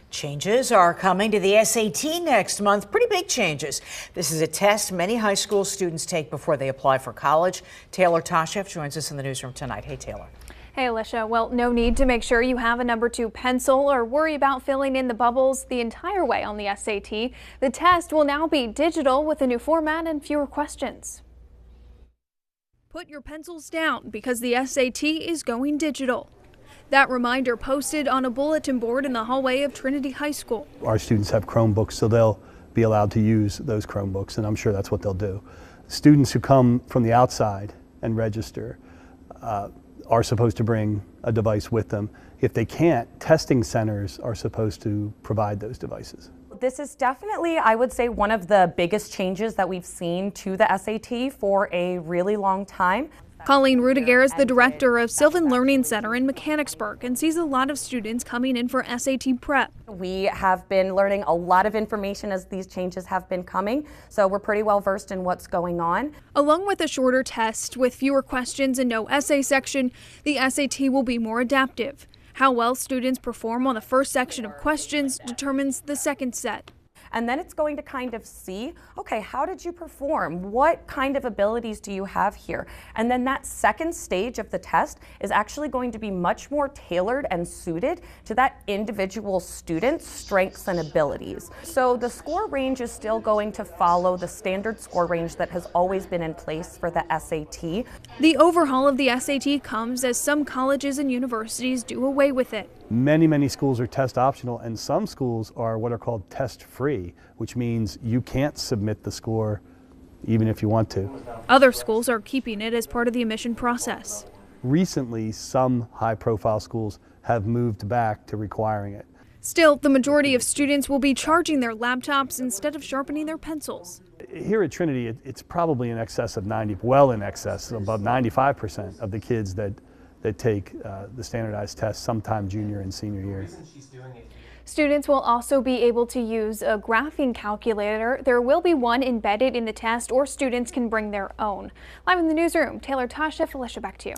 Changes are coming to the SAT next month. Pretty big changes. This is a test many high school students take before they apply for college. Taylor Tashev joins us in the newsroom tonight. Hey, Taylor. Hey, Alicia. Well, no need to make sure you have a number 2 pencil or worry about filling in the bubbles the entire way on the SAT. The test will now be digital with a new format and fewer questions. Put your pencils down because the SAT is going digital. That reminder posted on a bulletin board in the hallway of Trinity High School. Our students have Chromebooks, so they'll be allowed to use those Chromebooks, and I'm sure that's what they'll do. Students who come from the outside and register are supposed to bring a device with them. If they can't, testing centers are supposed to provide those devices. This is definitely, I would say, one of the biggest changes that we've seen to the SAT for a really long time. Colleen Rudiger is the director of Sylvan Learning Center in Mechanicsburg and sees a lot of students coming in for SAT prep. We have been learning a lot of information as these changes have been coming, so we're pretty well versed in what's going on. Along with a shorter test with fewer questions and no essay section, the SAT will be more adaptive. How well students perform on the first section of questions determines the second set. And then it's going to kind of see, okay, how did you perform? What kind of abilities do you have here? And then that second stage of the test is actually going to be much more tailored and suited to that individual student's strengths and abilities. So the score range is still going to follow the standard score range that has always been in place for the SAT. The overhaul of the SAT comes as some colleges and universities do away with it. Many schools are test optional, and some schools are what are called test free, which means you can't submit the score even if you want to. Other schools are keeping it as part of the admission process. Recently, some high profile schools have moved back to requiring it. Still, the majority of students will be charging their laptops instead of sharpening their pencils. Here at Trinity, it's probably in excess of well in excess, above 95% of the kids that take the standardized test sometime junior and senior year. Students will also be able to use a graphing calculator. There will be one embedded in the test, or students can bring their own. Live in the newsroom, Taylor Tashev. Alicia, back to you.